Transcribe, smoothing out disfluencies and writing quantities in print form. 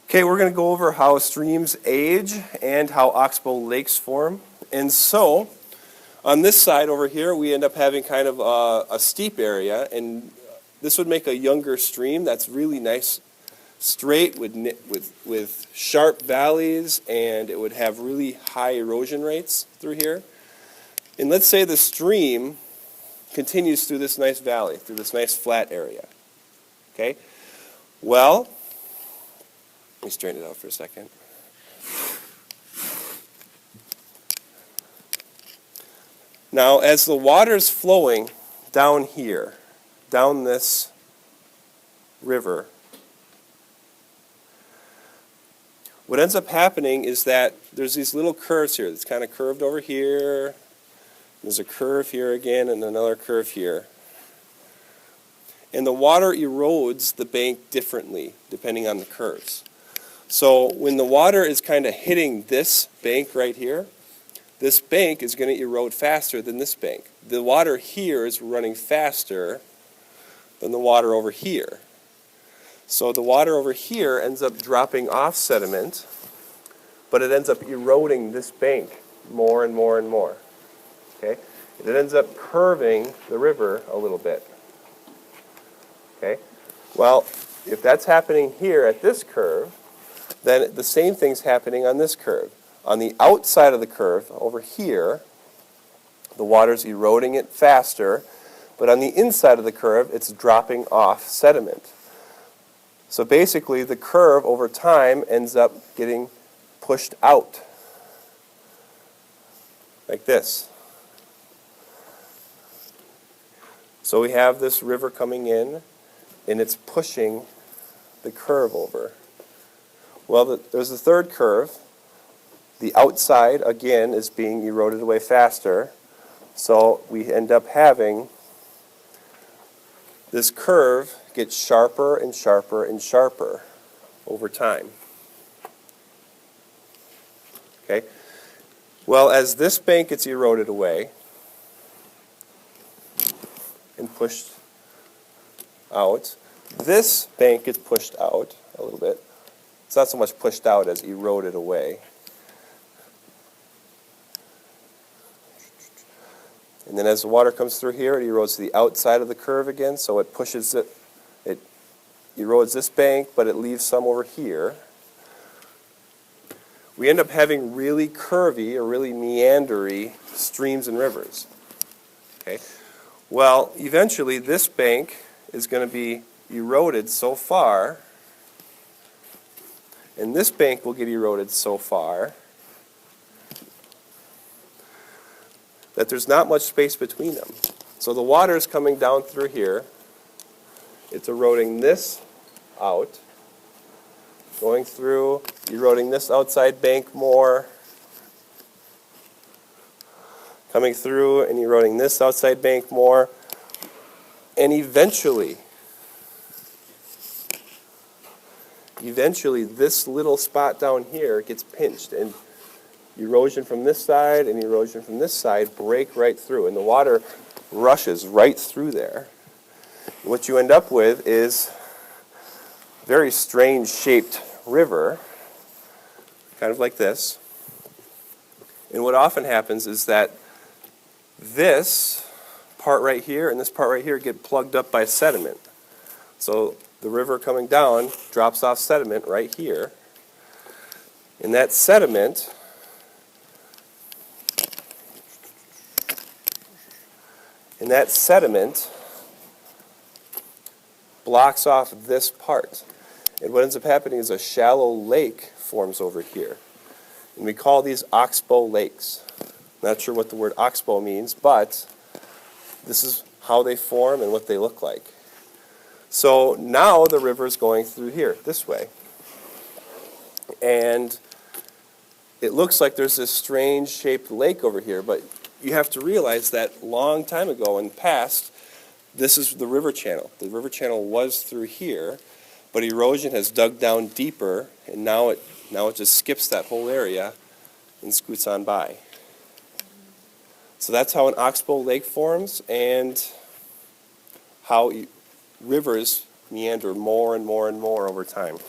Okay, we're going to go over how streams age and how Oxbow lakes form. And so, on this side over here, we end up having kind of a steep area, and this would make a younger stream that's really nice, straight with sharp valleys, and it would have really high erosion rates through here. And let's say the stream continues through this nice valley, through this nice flat area. Okay? Well, let me straighten it out for a second. Now, as the water's flowing down here, down this river, what ends up happening is that there's these little curves here. It's kind of curved over here. There's a curve here again and another curve here. And the water erodes the bank differently depending on the curves. So when the water is kind of hitting this bank right here, this bank is going to erode faster than this bank. The water here is running faster than the water over here. So the water over here ends up dropping off sediment, but it ends up eroding this bank more and more and more. Okay? It ends up curving the river a little bit. Okay? Well, if that's happening here at this curve, then the same thing's happening on this curve. On the outside of the curve, over here, the water's eroding it faster, but on the inside of the curve, it's dropping off sediment. So basically, the curve over time ends up getting pushed out, like this. So we have this river coming in, and it's pushing the curve over. Well, there's the third curve. The outside, again, is being eroded away faster. So we end up having this curve get sharper and sharper and sharper over time. Okay? Well, as this bank gets eroded away and pushed out, this bank gets pushed out a little bit. It's not so much pushed out as eroded away. And then as the water comes through here, it erodes the outside of the curve again, so it pushes it, it erodes this bank, but it leaves some over here. We end up having really curvy or really meandery streams and rivers. Okay? Well, eventually this bank is going to be eroded so far, and this bank will get eroded so far that there's not much space between them. So the water is coming down through here. It's eroding this out, going through, eroding this outside bank more, coming through and eroding this outside bank more, and eventually this little spot down here gets pinched, and erosion from this side and erosion from this side break right through, and the water rushes right through there. What you end up with is a very strange shaped river, kind of like this. And what often happens is that this part right here and this part right here get plugged up by sediment. So the river coming down drops off sediment right here. And that sediment blocks off this part. And what ends up happening is a shallow lake forms over here. And we call these Oxbow Lakes. Not sure what the word oxbow means, but this is how they form and what they look like. So now the river is going through here, this way. And it looks like there's this strange shaped lake over here, but you have to realize that long time ago in the past, this is the river channel. The river channel was through here, but erosion has dug down deeper, and now it just skips that whole area and scoots on by. So that's how an Oxbow Lake forms, and how rivers meander more and more and more over time.